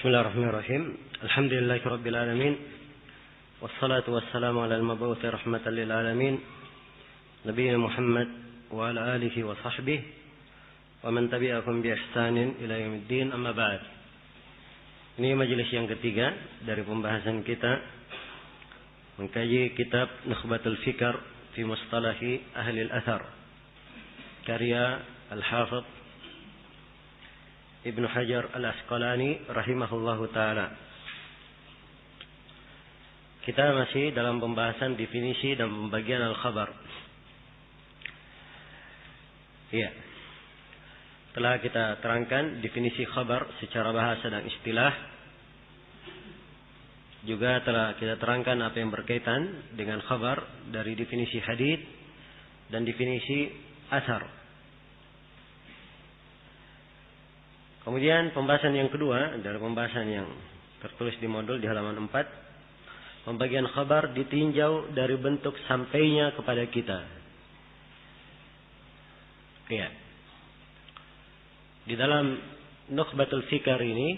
Bismillahirrahmanirrahim. Alhamdulillahirabbil alamin. Wassalatu wassalamu ala al-mabu'uthi rahmatan lil alamin. Nabiyina Muhammad wa ala alihi wa sahbihi wa man tabi'ahum bi ihsanin ila yaumiddin. Amma ba'd. Ini majelis yang ketiga dari pembahasan kita mengkaji kitab Nukhbatul Fikr fi Mustalahi Ahli al-Athar karya Al-Hafidh Ibnu Hajar Al-Asqalani rahimahullahu ta'ala. Kita masih dalam pembahasan definisi dan pembagian al-khabar. Iya. Telah kita terangkan definisi khabar secara bahasa dan istilah. Juga telah kita terangkan apa yang berkaitan dengan khabar dari definisi hadits dan definisi asar. Kemudian pembahasan yang kedua adalah pembahasan yang tertulis di modul di halaman 4. Pembagian khabar ditinjau dari bentuk sampainya kepada kita. Iya. Di dalam Nukhbatul Fikr ini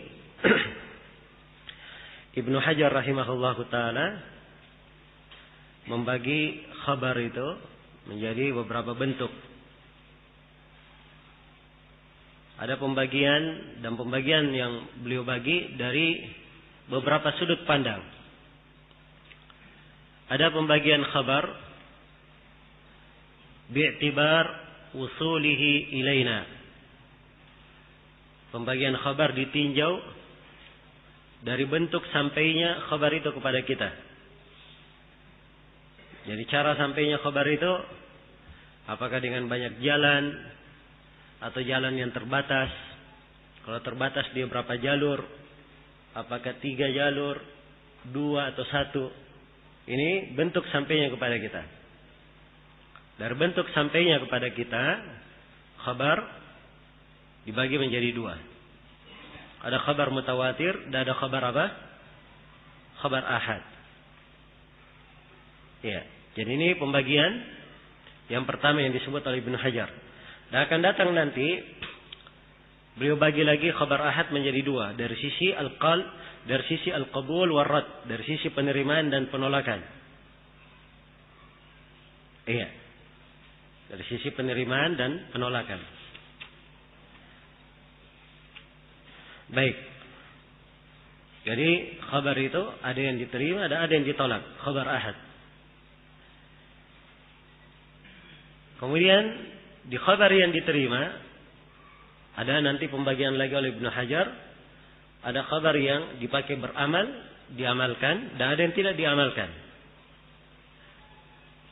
Ibnu Hajar rahimahullahu ta'ala membagi khabar itu menjadi beberapa bentuk. Ada pembagian dan pembagian yang beliau bagi dari beberapa sudut pandang. Ada pembagian khabar bi'tibar usulihi ilaina. Pembagian khabar ditinjau dari bentuk sampainya khabar itu kepada kita. Jadi cara sampainya khabar itu apakah dengan banyak jalan atau jalan yang terbatas? Kalau terbatas dia berapa jalur? Apakah 3 jalur, 2 atau 1? Ini bentuk sampainya kepada kita. Dari bentuk sampainya kepada kita, khabar dibagi menjadi 2. Ada khabar mutawatir dan ada khabar apa? Khabar ahad. Ya, jadi ini pembagian yang pertama yang disebut oleh Ibnu Hajar. Dan akan datang nanti beliau bagi lagi khabar ahad menjadi 2, dari sisi dari sisi al-qabul war rad, dari sisi penerimaan dan penolakan. Iya. Dari sisi penerimaan dan penolakan. Baik. Jadi khabar itu ada yang diterima, ada yang ditolak, khabar ahad. Kemudian di khabar yang diterima ada nanti pembagian lagi oleh Ibnu Hajar. Ada khabar yang dipakai beramal, diamalkan, dan ada yang tidak diamalkan.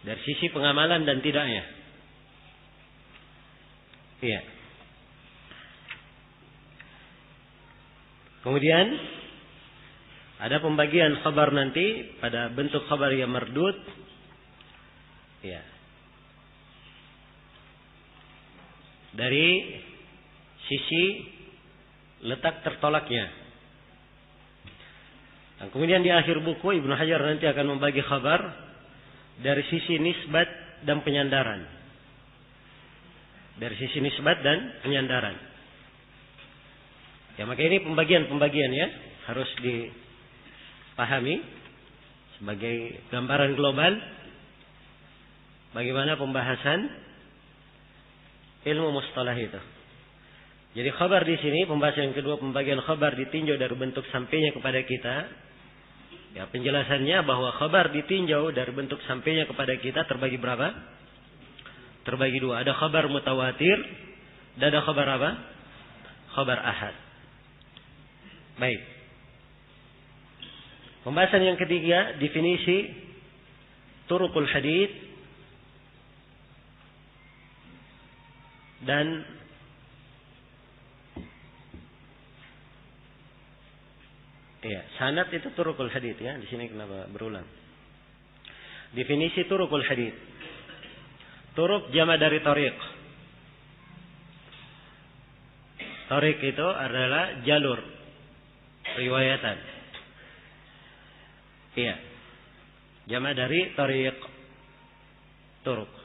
Dari sisi pengamalan dan tidaknya. Iya. Kemudian ada pembagian khabar nanti pada bentuk khabar yang mardud. Iya. Dari sisi letak tertolaknya. Dan kemudian di akhir buku Ibnu Hajar nanti akan membagi khabar dari sisi nisbat dan penyandaran. Dari sisi nisbat dan penyandaran. Ya, maka ini pembagian ya harus dipahami sebagai gambaran global bagaimana pembahasan ilmu mustalah itu. Jadi khabar di sini pembahasan yang kedua, pembagian khabar ditinjau dari bentuk sampainya kepada kita. Ya, penjelasannya bahwa khabar ditinjau dari bentuk sampainya kepada kita terbagi berapa? Terbagi 2. Ada khabar mutawatir dan ada khabar apa? Khabar ahad. Baik. Pembahasan yang ketiga, definisi turuqul hadits dan sanad itu turuqul hadits ya. Di sini kenapa berulang? Definisi turuqul hadits. Turuq jama' dari tariq. Tariq itu adalah jalur riwayatan. Iya. Jama' dari tariq. Turuq.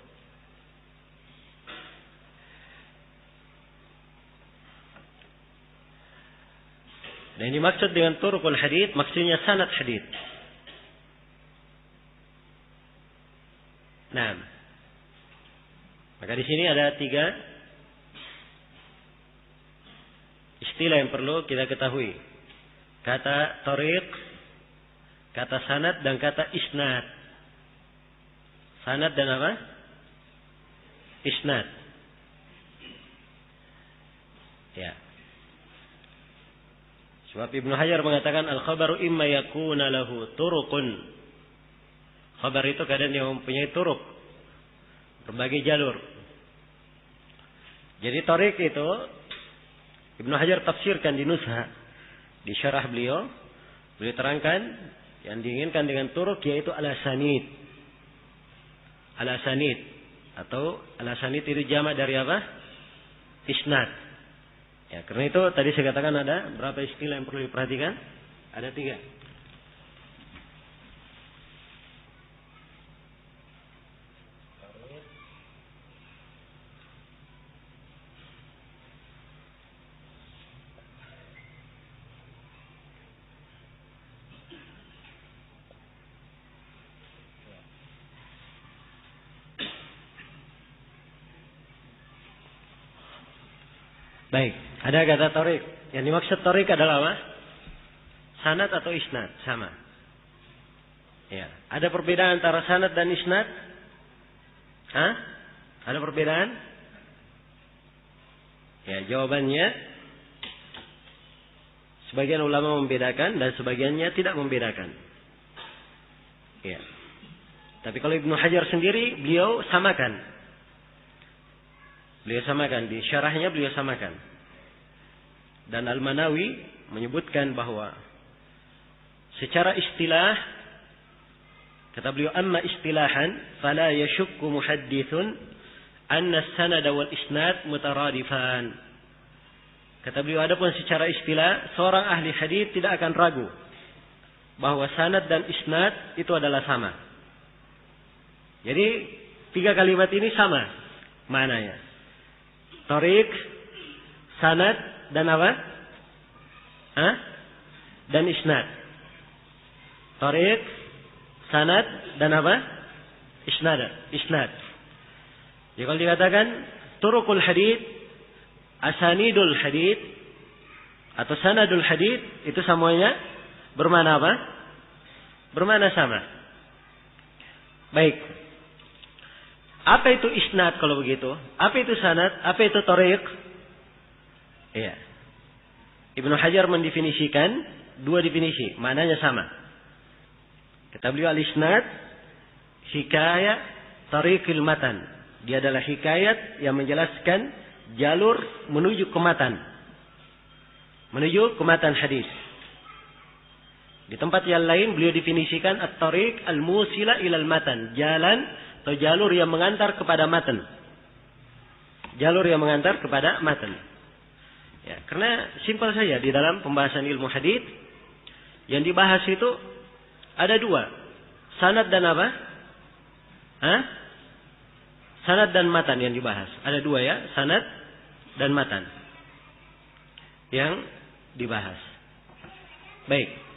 Nah, ini maksud dengan turuqul hadits, maksudnya sanad hadits. Nah, maka di sini ada 3 istilah yang perlu kita ketahui. Kata tariq, kata sanad, dan kata isnad. Sanad dan apa? Isnad. Ya. Sebab Ibnu Hajar mengatakan al-khabaru imma yakuna lahu turuqun. Khabar itu kadang dia mempunyai turuk, berbagai jalur. Jadi tariq itu Ibnu Hajar tafsirkan di Nuzha, di syarah beliau terangkan yang diinginkan dengan turuk yaitu al-asanid. Al-asanid atau al-asanid itu jamak dari apa? Isnad. Ya, karena itu tadi saya katakan ada berapa istilah yang perlu diperhatikan? Ada 3. Baik, ada kata tariq. Yang dimaksud tariq adalah apa? Sanad atau isnad, sama. Ya, ada perbedaan antara sanad dan isnad? Hah? Ada perbedaan? Ya, jawabannya sebagian ulama membedakan dan sebagiannya tidak membedakan. Ya. Tapi kalau Ibnu Hajar sendiri beliau samakan. Beliau samakan, di syarahnya beliau samakan. Dan Al-Manawi menyebutkan bahwa secara istilah, kata beliau, amma istilahan fala yashukku muhaddithun anna as-sanad wal isnad mutaradifan. Kata beliau, adapun secara istilah, seorang ahli hadis tidak akan ragu bahwa sanad dan isnad itu adalah sama. Jadi 3 kalimat ini sama maknanya. Tariq, sanad, dan apa? Dan isnad. Tariq, sanad, dan apa? Isnad. Jadi kalau dikatakan turuqul hadits, asanidul hadits, atau sanadul hadits, itu semuanya bermakna apa? Bermakna sama. Baik. Apa itu isnad kalau begitu? Apa itu sanad? Apa itu tariq? Iya. Ibnu Hajar mendefinisikan 2 definisi, maknanya sama. Kata beliau al-isnad hikayat tariqil matan. Dia adalah hikayat yang menjelaskan jalur menuju ke matan. Menuju ke matan hadis. Di tempat yang lain beliau definisikan at-tariq al-musila ilal matan, jalan atau jalur yang mengantar kepada matan. Jalur yang mengantar kepada matan. Ya, karena simpel saja di dalam pembahasan ilmu hadis yang dibahas itu ada 2. Sanad dan apa? Sanad dan matan yang dibahas. Ada 2 ya, sanad dan matan yang dibahas. Baik.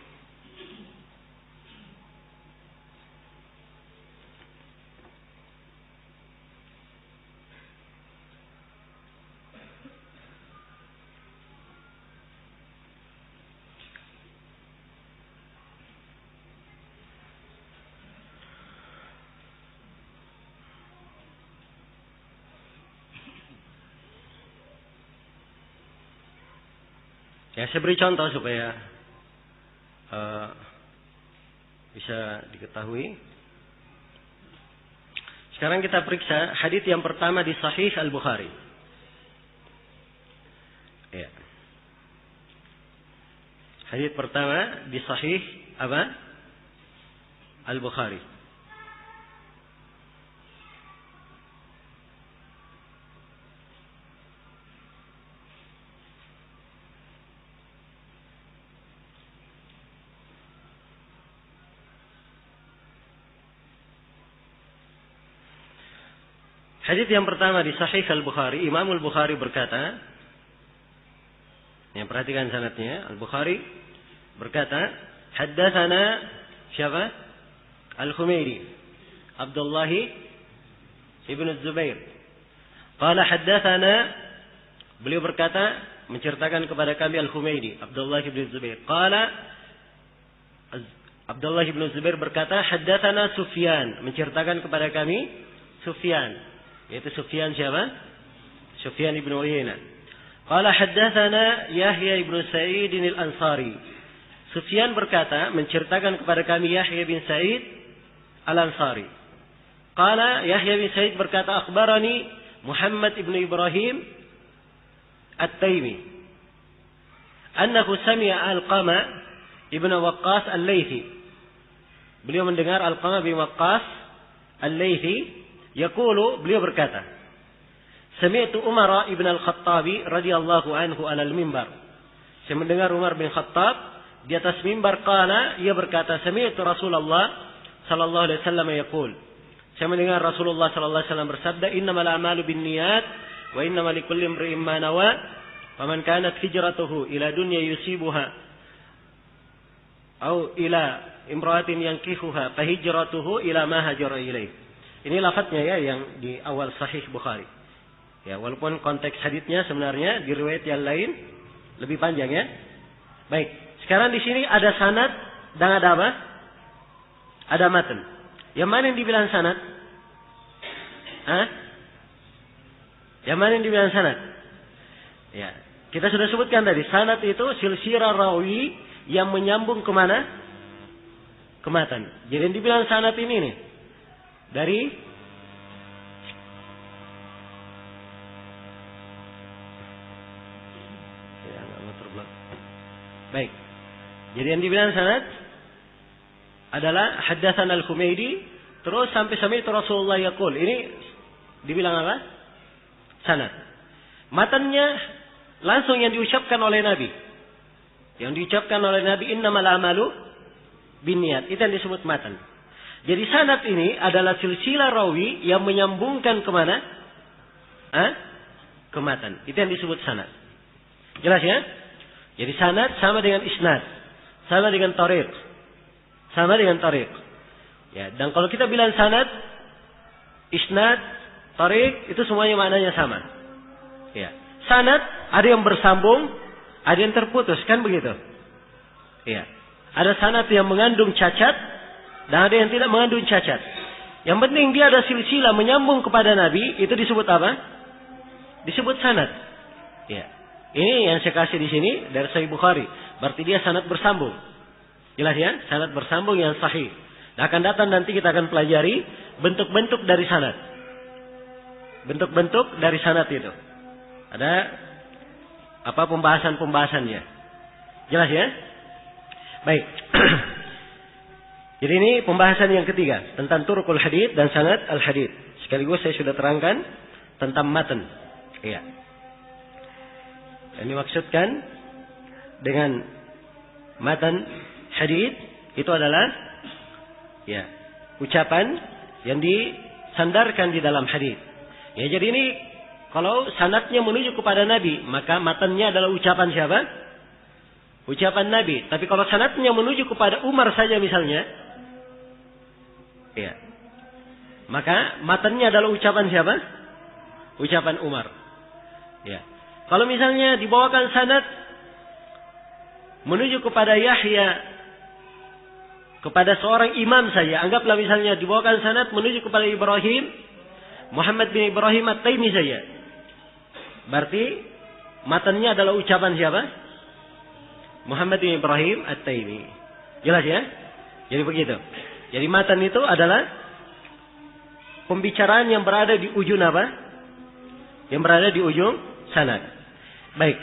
Ya, saya beri contoh supaya bisa diketahui. Sekarang kita periksa hadis yang pertama di Sahih Al-Bukhari. Ya. Hadis pertama di Sahih apa? Al-Bukhari. Hadis yang pertama di Sahih Al-Bukhari, Imam Al-Bukhari berkata, yang perhatikan sanadnya, Al-Bukhari berkata, haddatsana siapa? Al-Humairi, Abdullah ibn Zubair. Qala haddatsana, beliau berkata, menceritakan kepada kami Al-Humairi, Abdullah ibn Zubair. Qala Abdullah ibn Zubair berkata, haddatsana Sufyan, menceritakan kepada kami Sufyan, yaitu Sufyan siapa? Sufyan ibn Uyainah. Qala haddatsana Yahya ibn Sa'id al-Ansari. Sufyan berkata, menceritakan kepada kami Yahya bin Sa'id al-Ansari. Qala Yahya bin Sa'id berkata, akhbarani Muhammad ibn Ibrahim At-Taimi annahu sami'a Alqama ibn Waqqas Al-Laythi. Beliau mendengar Alqama bin Waqqas Al-Laythi yaqulu, beliau berkata, sami'tu Umar ibn Al-Khattabi radhiyallahu anhu 'ala al-mimbar. Saya mendengar Umar bin Khattab di atas mimbar. Qala, ia berkata, sami'tu Rasulullah sallallahu alaihi wasallam yaqul. Saya mendengar Rasulullah sallallahu alaihi wasallam bersabda, innamal a'malu binniyat wa innamal likulli imri'in ma nawa. Faman kanat hijratuhu ila dunya yusibuha au ila imra'atin yankihuha fa hijratuhu ila ma hajara ilaih. Ini lafadznya ya yang di awal Sahih Bukhari. Ya, walaupun konteks haditsnya sebenarnya di riwayat yang lain lebih panjang ya. Baik, sekarang di sini ada sanad dan ada apa? Ada matan. Yang mana yang dibilang sanad? Hah? Yang mana yang dibilang sanad? Ya, kita sudah sebutkan tadi, sanad itu silsilah rawi yang menyambung kemana? Ke matan. Jadi yang dibilang sanad ini nih dari baik. Jadi yang dibilang sanad adalah haddatsan Al-Humaidi terus sampai itu Rasulullah yaqul. Ini dibilang apa? Sanad. Matannya langsung yang diucapkan oleh Nabi. Yang diucapkan oleh Nabi, innamal a'malu binniyat. Itu yang disebut matan. Jadi sanad ini adalah silsilah rawi yang menyambungkan kemana? Ke matan. Itu yang disebut sanad. Jelas ya? Jadi sanad sama dengan isnad, sama dengan tariq, sama dengan tariq. Ya, dan kalau kita bilang sanad, isnad, tariq itu semuanya maknanya sama. Ya, sanad ada yang bersambung, ada yang terputus, kan begitu? Ya, ada sanad yang mengandung cacat dan ada yang tidak mengandung cacat. Yang penting dia ada silsilah menyambung kepada Nabi, itu disebut apa? Disebut sanad. Ya. Ini yang saya kasih di sini dari Sahih Bukhari. Berarti dia sanad bersambung. Jelas ya? Sanad bersambung yang sahih. Dan akan datang nanti kita akan pelajari bentuk-bentuk dari sanad. Bentuk-bentuk dari sanad itu. Ada apa pembahasan-pembahasannya. Jelas ya? Baik. Jadi ini pembahasan yang ketiga tentang turuqul hadits dan sanad al-hadits. Sekaligus saya sudah terangkan tentang matan. Iya. Yang dimaksudkan dengan matan hadits itu adalah ya ucapan yang disandarkan di dalam hadits. Ya, jadi ini kalau sanadnya menuju kepada Nabi, maka matannya adalah ucapan siapa? Ucapan Nabi. Tapi kalau sanadnya menuju kepada Umar saja misalnya, ya, maka matannya adalah ucapan siapa? Ucapan Umar. Ya. Kalau misalnya dibawakan sanad menuju kepada Yahya, kepada seorang imam saja, anggaplah misalnya dibawakan sanad menuju kepada Ibrahim, Muhammad bin Ibrahim At-Taimi saja. Berarti matannya adalah ucapan siapa? Muhammad bin Ibrahim At-Taimi. Jelas ya? Jadi begitu. Jadi matan itu adalah pembicaraan yang berada di ujung apa? Yang berada di ujung sanad. Baik.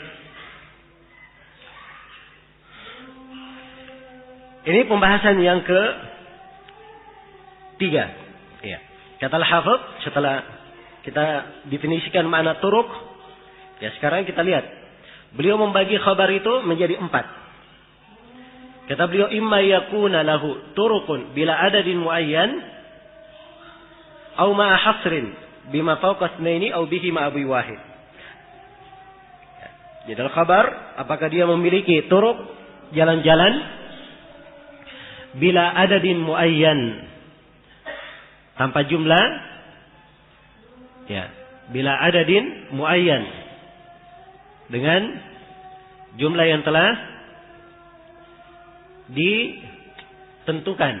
Ini pembahasan yang ke-3. Ya. Kata Al-Hafidz, setelah kita definisikan makna turuq, ya sekarang kita lihat. Beliau membagi khabar itu menjadi 4. Kata beliau, imma yakuna lahu turuqun bila adadin muayyan au ma'a hasrin bima fawqa itsnaini au bihi ma'a abi wahid. Jadi dalam khabar, apakah dia memiliki turuq jalan-jalan bila adadin muayyan, tanpa jumlah, ya, bila adadin muayyan, dengan jumlah yang telah ditentukan.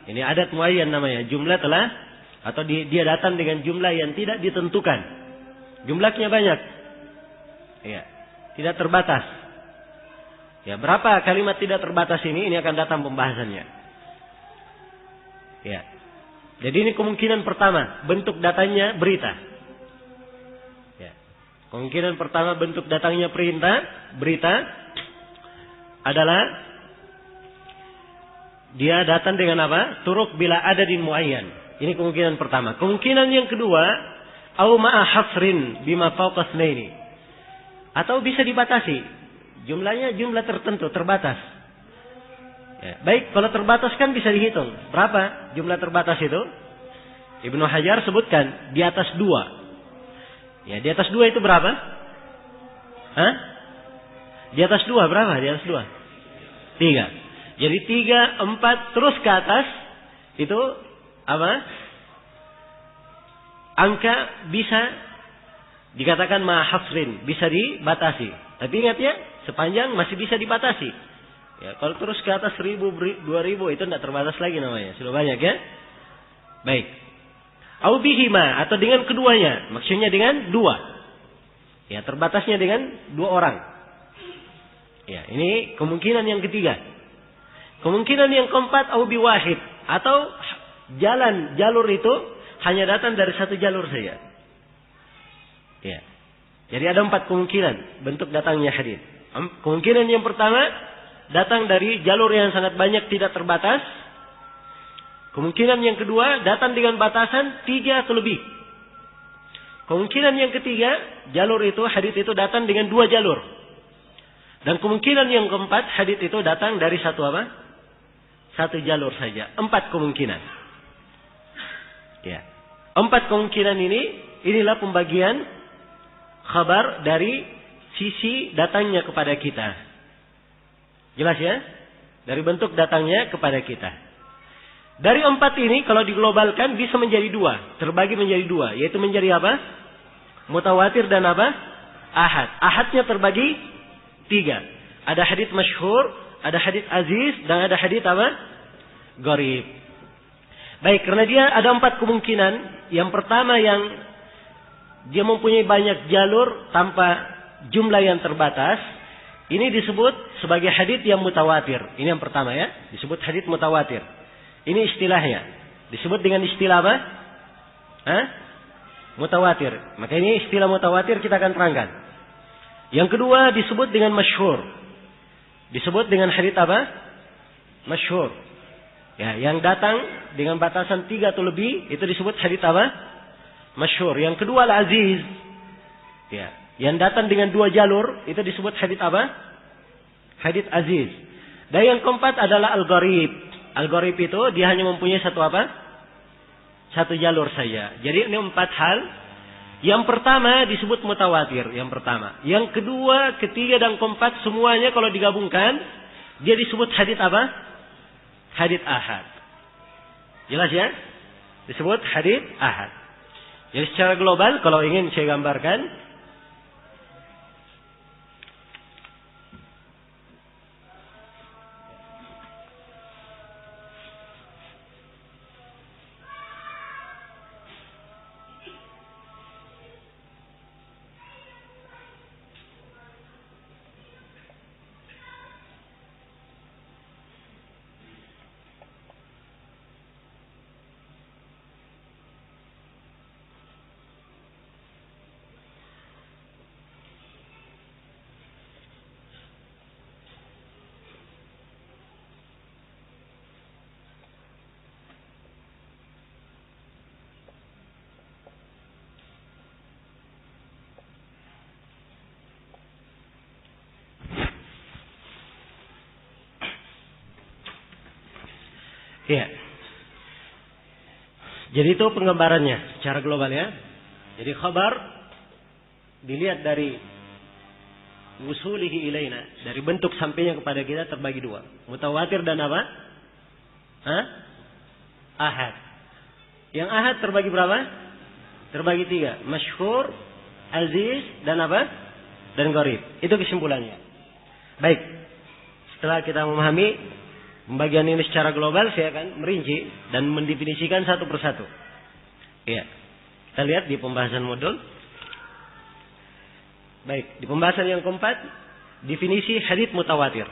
Ini adat muayyan namanya, jumlah telah, atau dia datang dengan jumlah yang tidak ditentukan. Jumlahnya banyak, ya, tidak terbatas. Ya, berapa kalimat tidak terbatas ini akan datang pembahasannya. Ya. Jadi ini kemungkinan pertama, bentuk datangnya berita. Ya. Kemungkinan pertama bentuk datangnya berita adalah dia datang dengan apa? Turuk bila adadin muayyan. Ini kemungkinan pertama. Kemungkinan yang kedua, au ma'a hasrin bima fawqa itsnaini. Atau bisa dibatasi. Jumlahnya jumlah tertentu, terbatas. Ya, baik, kalau terbatas kan bisa dihitung. Berapa jumlah terbatas itu? Ibnu Hajar sebutkan di atas 2. Ya, di atas 2 itu berapa? Hah? Di atas 2 berapa? Di atas 2? 3. Jadi 3, 4 terus ke atas itu apa? Angka bisa dikatakan mahasrin, bisa dibatasi. Tapi ingat ya, sepanjang masih bisa dibatasi. Ya, kalau terus ke atas 1000, 2000 itu tidak terbatas lagi namanya. Sudah banyak ya. Baik. Au bihima, atau dengan keduanya, maksudnya dengan 2. Ya, terbatasnya dengan 2 orang. Ya, ini kemungkinan yang ketiga. Kemungkinan yang keempat, au biwahid, atau jalur itu hanya datang dari satu jalur saja. Ya. Jadi ada 4 kemungkinan bentuk datangnya hadis. Kemungkinan yang pertama, datang dari jalur yang sangat banyak tidak terbatas. Kemungkinan yang kedua, datang dengan batasan 3 atau lebih. Kemungkinan yang ketiga, jalur itu, hadis itu datang dengan 2 jalur. Dan kemungkinan yang keempat, hadis itu datang dari satu apa? Satu jalur saja. 4 kemungkinan. Ya. 4 kemungkinan inilah pembagian khabar dari sisi datangnya kepada kita. Jelas ya? Dari bentuk datangnya kepada kita. Dari 4 ini kalau diglobalkan bisa menjadi 2. Terbagi menjadi 2. Yaitu menjadi apa? Mutawatir dan apa? Ahad. Ahadnya terbagi 3. Ada hadits masyhur, ada hadits aziz, dan ada hadits apa? Gharib. Baik, karena dia ada 4 kemungkinan. Yang pertama yang dia mempunyai banyak jalur tanpa jumlah yang terbatas. Ini disebut sebagai hadits yang mutawatir. Ini yang pertama ya. Disebut hadits mutawatir. Ini istilahnya. Disebut dengan istilah apa? Hah? Mutawatir. Maka ini istilah mutawatir kita akan terangkan. Yang kedua disebut dengan masyhur. Disebut dengan hadits apa? Masyhur. Ya, yang datang dengan batasan 3 atau lebih itu disebut hadits apa? Masyhur. Yang kedua al-aziz. Ya, yang datang dengan 2 jalur itu disebut hadits apa? Hadits aziz. Dan yang keempat adalah al-gharib. Al-gharib itu dia hanya mempunyai satu apa? Satu jalur saja. Jadi ini 4 hal. Yang pertama disebut mutawatir. Yang pertama. Yang kedua, ketiga dan keempat semuanya kalau digabungkan dia disebut hadits apa? Hadits ahad. Jelas ya? Disebut hadits ahad. Jadi secara global kalau ingin saya gambarkan, ya. Jadi itu penggambarannya secara global ya. Jadi khabar dilihat dari wusulihi ilaina, dari bentuk sampainya kepada kita terbagi dua. Mutawatir dan apa? Ahad. Yang ahad terbagi berapa? Terbagi 3. Masyhur, aziz, dan apa? Dan gharib. Itu kesimpulannya. Baik. Setelah kita memahami pembagian ini secara global, saya akan merinci dan mendefinisikan satu persatu. Iya. Kita lihat di pembahasan modul. Baik, di pembahasan yang keempat, definisi hadits mutawatir.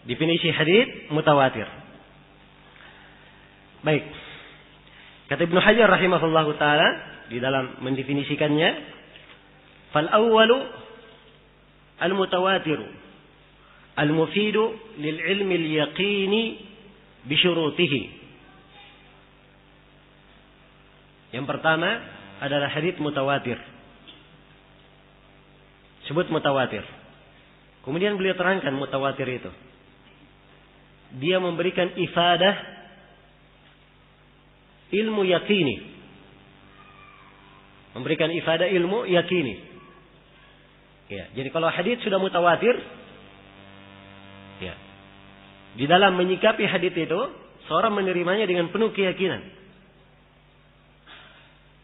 Definisi hadits mutawatir. Baik. Kata Ibnu Hajar rahimahullahu taala di dalam mendefinisikannya, fal awwalu al mutawatiru al mufidu lil ilmi al yaqini bi syurutihi. Yang pertama adalah hadits mutawatir. Sebut mutawatir. Kemudian beliau terangkan mutawatir itu. Dia memberikan ifadah ilmu yakini. Memberikan ifadah ilmu yakini. Ya, jadi kalau hadits sudah mutawatir, ya, di dalam menyikapi hadits itu, seorang menerimanya dengan penuh keyakinan.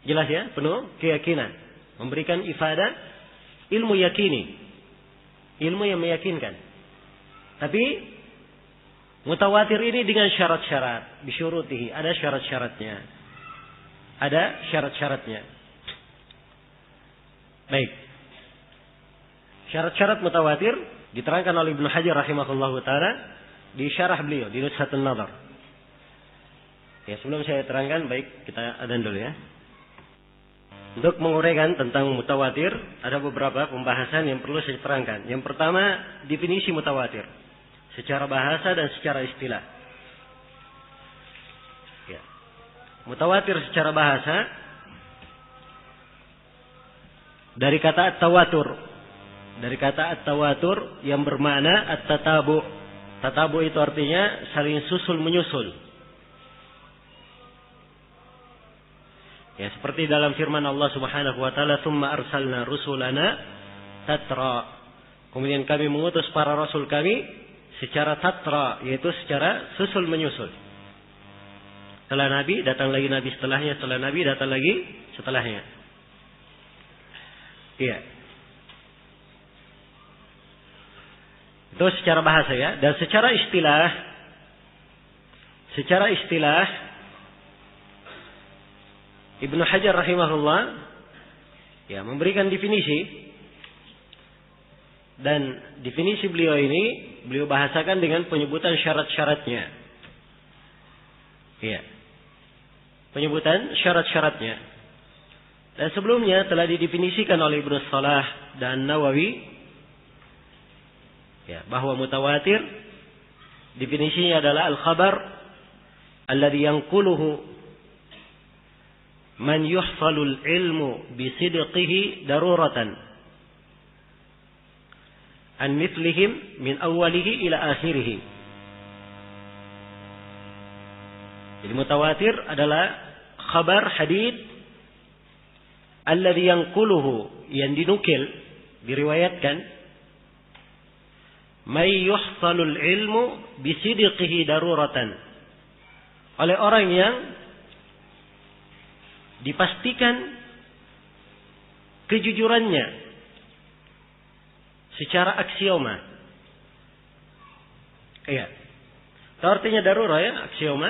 Jelas ya, penuh keyakinan. Memberikan ifadah ilmu yakini. Ilmu yang meyakinkan. Tapi mutawatir ini dengan syarat-syarat. Bisyurutihi. Ada syarat-syaratnya. Ada syarat-syaratnya. Baik. Syarat-syarat mutawatir diterangkan oleh Ibnu Hajar rahimahullahu ta'ala di syarah beliau, di Nuzhatun Nadhar. Ya, sebelum saya terangkan, baik, kita adzan dulu ya. Untuk menguraikan tentang mutawatir, ada beberapa pembahasan yang perlu saya terangkan. Yang pertama, definisi mutawatir. Secara bahasa dan secara istilah. Ya. Mutawatir secara bahasa, dari kata at-tawatur. Dari kata at-tawatur yang bermakna at-tatabu. Tatabu itu artinya saling susul menyusul. Ya, seperti dalam firman Allah Subhanahu wa taala, "Tsumma arsalna rusulana tatra." Kemudian kami mengutus para rasul kami secara tatra, yaitu secara susul menyusul. Setelah Nabi datang lagi Nabi setelahnya, setelah Nabi datang lagi setelahnya. Iya. Itu secara bahasa ya, dan secara istilah Ibnu Hajar rahimahullah ya memberikan definisi, dan definisi beliau ini beliau bahasakan dengan penyebutan syarat-syaratnya. Ya. Penyebutan syarat-syaratnya. Dan sebelumnya telah didefinisikan oleh Ibnu Salah dan Nawawi ya, bahwa mutawatir definisinya adalah al-khabar alladhi yanquluhu man yuhfalul ilmu bisidqihi daruratan an mithlihim min awwalihi ila akhirih. Jadi mutawatir adalah khabar hadits alladhi yanquluhu, yang dinukil, diriwayatkan, may yuhfalul ilmu bisidqihi daruratan, oleh orang yang dipastikan kejujurannya secara aksioma. Iya. Itu artinya darurah ya, aksioma.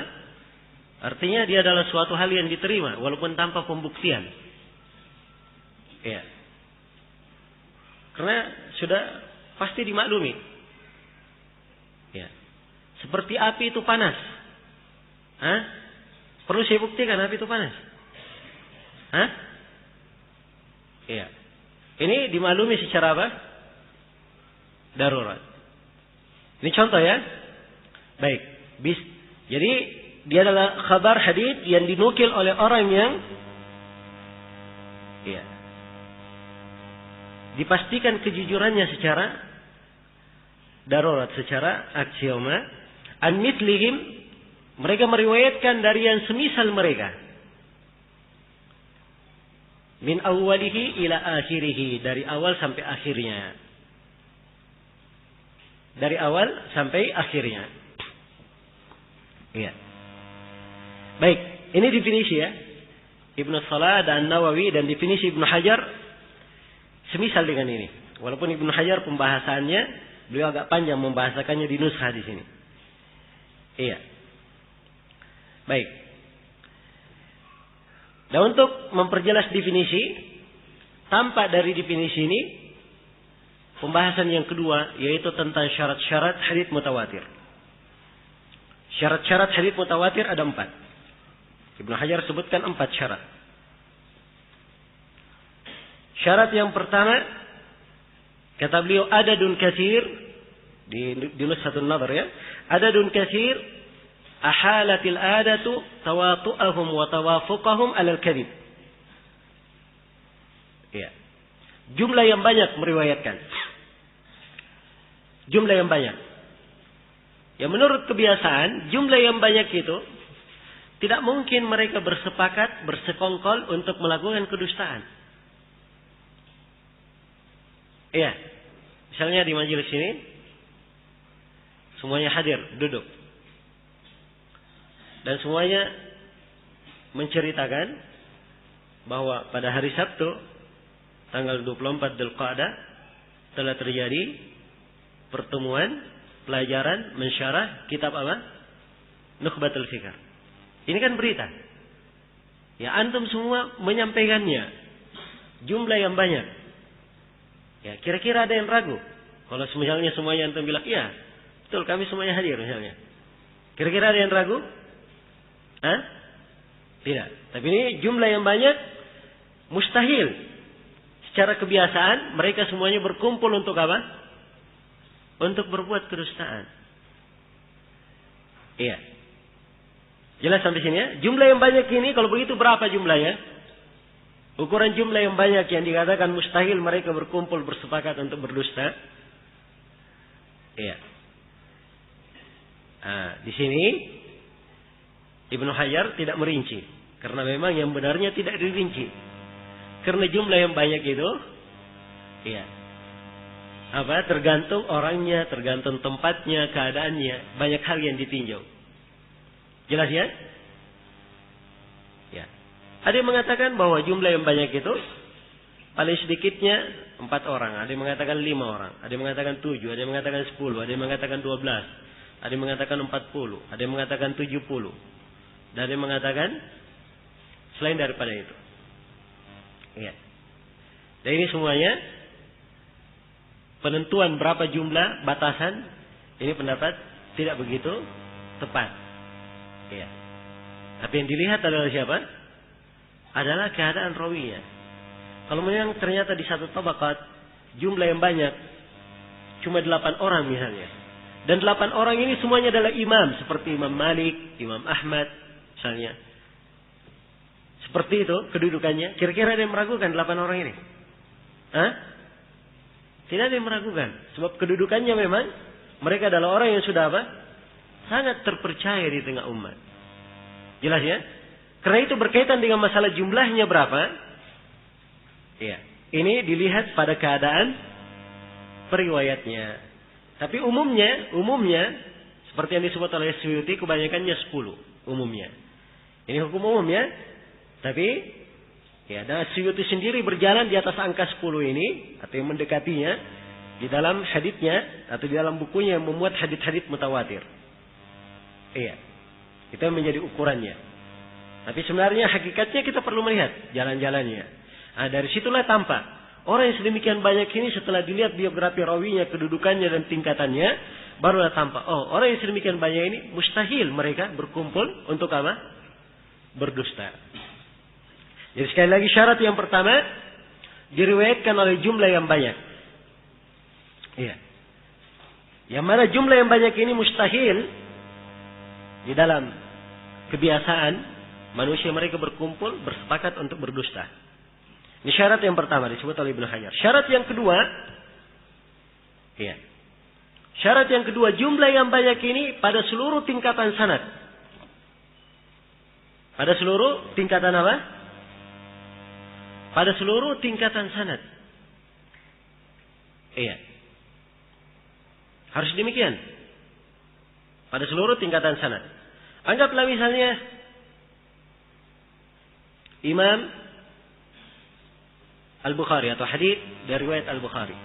Artinya dia adalah suatu hal yang diterima walaupun tanpa pembuktian. Iya. Karena sudah pasti dimaklumi. Iya. Seperti api itu panas. Perlu saya buktikan api itu panas? Iya. Ini dimaklumi secara apa? Darurat. Ini contoh ya. Baik. Jadi dia adalah khabar hadits yang dinukil oleh orang yang iya, dipastikan kejujurannya secara darurat, secara aksioma. An mithlihim, mereka meriwayatkan dari yang semisal mereka. Min awwalihi ila akhirihi, dari awal sampai akhirnya. Dari awal sampai akhirnya. Iya. Baik, ini definisi ya. Ibnu Salah dan Nawawi, dan definisi Ibnu Hajar semisal dengan ini. Walaupun Ibnu Hajar pembahasannya beliau agak panjang membahasakannya di nushah di sini. Iya. Baik. Dan untuk memperjelas definisi, tampak dari definisi ini pembahasan yang kedua, yaitu tentang syarat-syarat hadits mutawatir. Syarat-syarat hadits mutawatir ada 4. Ibnu Hajar sebutkan 4 syarat. Syarat yang pertama, kata beliau, adadun katsir, di Nushatun Nadhr ya, adadun katsir ahalatil adatu tawatu'ahum wa tawafuqahum alal kadhib. Ya. Jumlah yang banyak meriwayatkan. Jumlah yang banyak. Ya, menurut kebiasaan, jumlah yang banyak itu tidak mungkin mereka bersepakat, bersekongkol untuk melakukan kedustaan. Iya. Misalnya di majelis ini semuanya hadir, duduk. Dan semuanya menceritakan bahwa pada hari Sabtu tanggal 24 Dzulqa'dah telah terjadi pertemuan pelajaran mensyarah kitab apa? Nukhbatul Fikr. Ini kan berita. Ya, antum semua menyampaikannya. Jumlah yang banyak. Ya, kira-kira ada yang ragu? Kalau misalnya semuanya antum bilang, iya, betul kami semuanya hadir misalnya. Kira-kira ada yang ragu? Hah? Tidak. Tapi ini jumlah yang banyak, mustahil. Secara kebiasaan mereka semuanya berkumpul untuk apa? Untuk berbuat kedustaan. Iya. Jelas sampai sini ya? Jumlah yang banyak ini kalau begitu berapa jumlahnya? Ukuran jumlah yang banyak yang dikatakan mustahil mereka berkumpul bersepakat untuk berdusta. Iya. Nah, di sini Ibnu Hajar tidak merinci, karena memang yang benarnya tidak dirinci. Karena jumlah yang banyak itu, iya, tergantung orangnya, tergantung tempatnya, keadaannya, banyak hal yang ditinjau. Jelas ya? Ya. Ada yang mengatakan bahwa jumlah yang banyak itu paling sedikitnya 4 orang, ada yang mengatakan 5 orang, ada yang mengatakan 7, ada yang mengatakan 10, ada yang mengatakan 12, ada yang mengatakan 40, ada yang mengatakan 70. Dan ada yang mengatakan selain daripada itu. Ya. Dan ini semuanya penentuan berapa jumlah batasan, ini pendapat tidak begitu tepat. Ya. Tapi yang dilihat adalah siapa? Adalah keadaan rawinya. Kalau memang ternyata di satu tabaqat jumlah yang banyak cuma 8 orang misalnya, dan 8 orang ini semuanya adalah imam, seperti Imam Malik, Imam Ahmad misalnya. Seperti itu kedudukannya. Kira-kira ada yang meragukan 8 orang ini? Hah? Tidak ada yang meragukan. Sebab kedudukannya memang mereka adalah orang yang sudah apa? Sangat terpercaya di tengah umat. Jelas ya? Karena itu berkaitan dengan masalah jumlahnya berapa? Iya. Ini dilihat pada keadaan periwayatnya. Tapi umumnya seperti yang disebut oleh Suyuti, kebanyakannya 10 umumnya. Ini hukum umum ya. Tapi ya, dan Suyuti sendiri berjalan di atas angka 10 ini atau yang mendekatinya di dalam haditsnya atau di dalam bukunya yang memuat hadits-hadits mutawatir. Iya. Itu menjadi ukurannya. Tapi sebenarnya hakikatnya kita perlu melihat jalan-jalannya. Nah, dari situlah tampak orang yang sedemikian banyak ini setelah dilihat biografi rawinya, kedudukannya dan tingkatannya, barulah tampak, oh, orang yang sedemikian banyak ini mustahil mereka berkumpul untuk apa? Berdusta. Jadi sekali lagi syarat yang pertama diriwayatkan oleh jumlah yang banyak. Iya. Yang mana jumlah yang banyak ini mustahil di dalam kebiasaan manusia mereka berkumpul bersepakat untuk berdusta. Ini syarat yang pertama disebut oleh Ibnu Hajar. Syarat yang kedua, iya. Syarat yang kedua, jumlah yang banyak ini pada seluruh tingkatan sanad. Pada seluruh tingkatan apa? pada seluruh tingkatan sanad. Iya. Harus demikian. Pada seluruh tingkatan sanad. Anggaplah misalnya Imam Al-Bukhari atau hadis dari riwayat Al-Bukhari.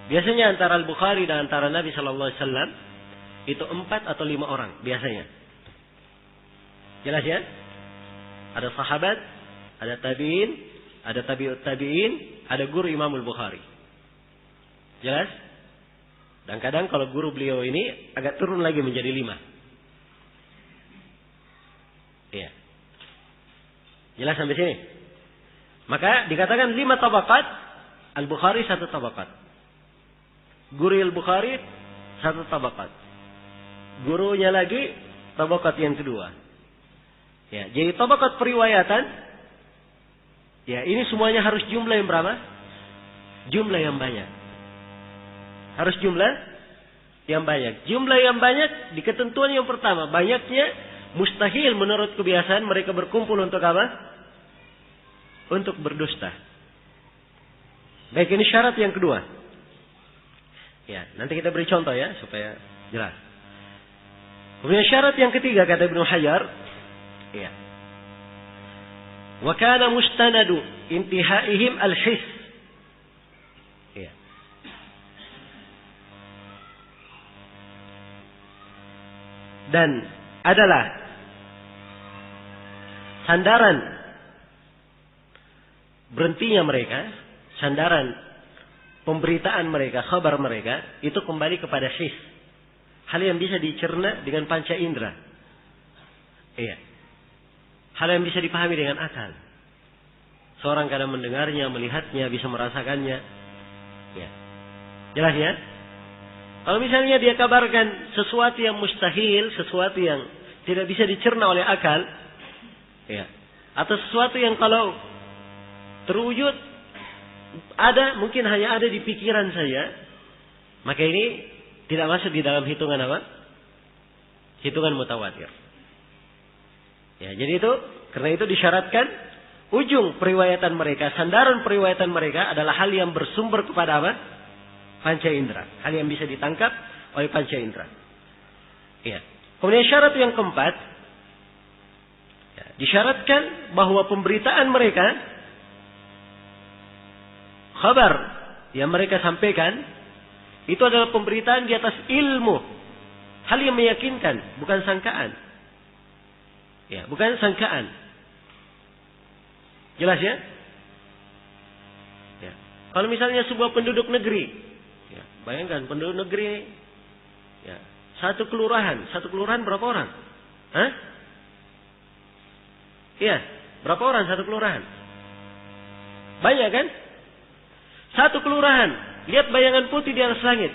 Biasanya antara Al-Bukhari dan antara Nabi sallallahu alaihi wasallam itu 4 atau 5 orang biasanya. Jelas ya? Ada sahabat, ada tabi'in, ada tabi'ut tabi'in, ada guru Imam Al-Bukhari. Jelas? Dan kadang kalau guru beliau ini agak turun lagi menjadi 5. Iya. Jelas sampai sini? Maka dikatakan 5 tabaqat, Al-Bukhari 1 tabaqat. Guru Al-Bukhari 1 tabaqat. Gurunya lagi tabaqat yang kedua. Ya, jadi tabaqat periwayatan, ya ini semuanya harus jumlah yang berapa? Jumlah yang banyak. Harus jumlah yang banyak. Jumlah yang banyak di ketentuan yang pertama. Banyaknya mustahil menurut kebiasaan mereka berkumpul untuk apa? Untuk berdusta. Baik, ini syarat yang kedua. Ya, nanti kita beri contoh ya supaya jelas. Kemudian syarat yang ketiga kata Ibnu Hajar, ya. Wa kana mustanadu intihaihim al-his. Ya. Dan adalah sandaran berhentinya mereka, sandaran pemberitaan mereka, khabar mereka itu kembali kepada his. Hal yang bisa dicerna dengan panca indera. Iya. Hal yang bisa dipahami dengan akal. Seorang kadang mendengarnya, melihatnya, bisa merasakannya. Ya. Jelas ya? Kalau misalnya dia kabarkan sesuatu yang mustahil, sesuatu yang tidak bisa dicerna oleh akal, ya. Atau sesuatu yang kalau terwujud ada, mungkin hanya ada di pikiran saja, maka ini tidak masuk di dalam hitungan apa? Hitungan mutawatir. Ya, jadi itu, karena itu disyaratkan ujung periwayatan mereka, sandaran periwayatan mereka adalah hal yang bersumber kepada apa? Panca indera. Hal yang bisa ditangkap oleh panca indera. Ya. Kemudian syarat yang keempat, ya, disyaratkan bahwa pemberitaan mereka, khabar yang mereka sampaikan, itu adalah pemberitaan di atas ilmu. Hal yang meyakinkan, bukan sangkaan. Ya, bukan sangkaan. Jelas ya? Ya. Kalau misalnya sebuah penduduk negeri, ya, bayangkan penduduk negeri, ya, satu kelurahan berapa orang? Hah? Iya, berapa orang satu kelurahan? Banyak kan? Satu kelurahan. Lihat bayangan putih di atas langit.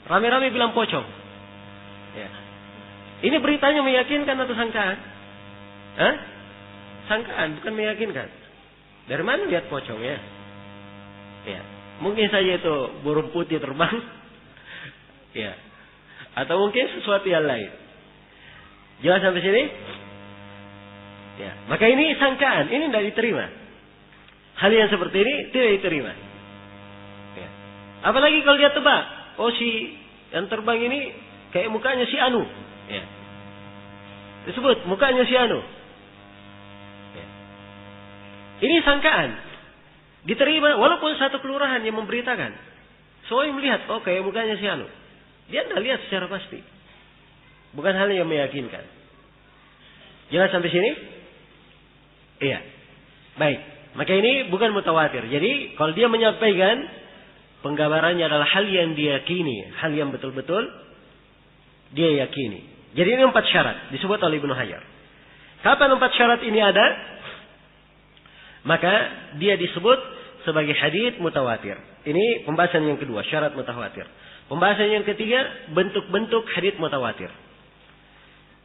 Rame-rame bilang pocong. Ya. Ini beritanya meyakinkan atau sangkaan? Hah? Sangkaan, bukan meyakinkan. Dari mana lihat pocong ya? Ya. Mungkin saja itu burung putih terbang. Ya. Atau mungkin sesuatu yang lain. Jelas sampai sini? Ya. Maka ini sangkaan, ini tidak diterima. Hal yang seperti ini tidak diterima. Apalagi kalau dia tebak, oh si yang terbang ini kayak mukanya si Anu. Ya. Disebut mukanya si Anu. Ya. Ini sangkaan. Diterima walaupun satu kelurahan yang memberitakan. Soalnya melihat, oh kayak mukanya si Anu. Dia tidak lihat secara pasti. Bukan hal yang meyakinkan. Jelas sampai sini? Iya. Baik. Maka ini bukan mutawatir. Jadi kalau dia menyampaikan, penggambarannya adalah hal yang diyakini, hal yang betul-betul dia yakini. Jadi ini 4 syarat disebut oleh Ibnu Hajar. Kapan 4 syarat ini ada? Maka dia disebut sebagai hadits mutawatir. Ini pembahasan yang kedua, syarat mutawatir. Pembahasan yang ketiga, bentuk-bentuk hadits mutawatir.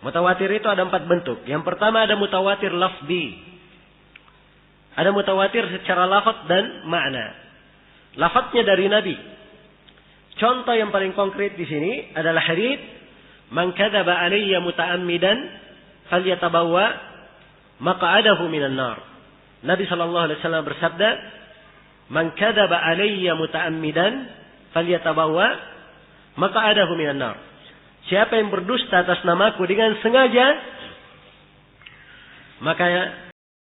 Mutawatir itu ada 4 bentuk. Yang pertama ada mutawatir lafzi. Ada mutawatir secara lafaz dan makna. Lafadznya dari Nabi. Contoh yang paling konkret di sini adalah hadits man kadzaba alayya muta'ammidan falyatabawwa maq'adahu minan nar. Nabi SAW bersabda, "Man kadzaba alayya muta'ammidan falyatabawwa maq'adahu minan nar." Siapa yang berdusta atas namaku dengan sengaja, maka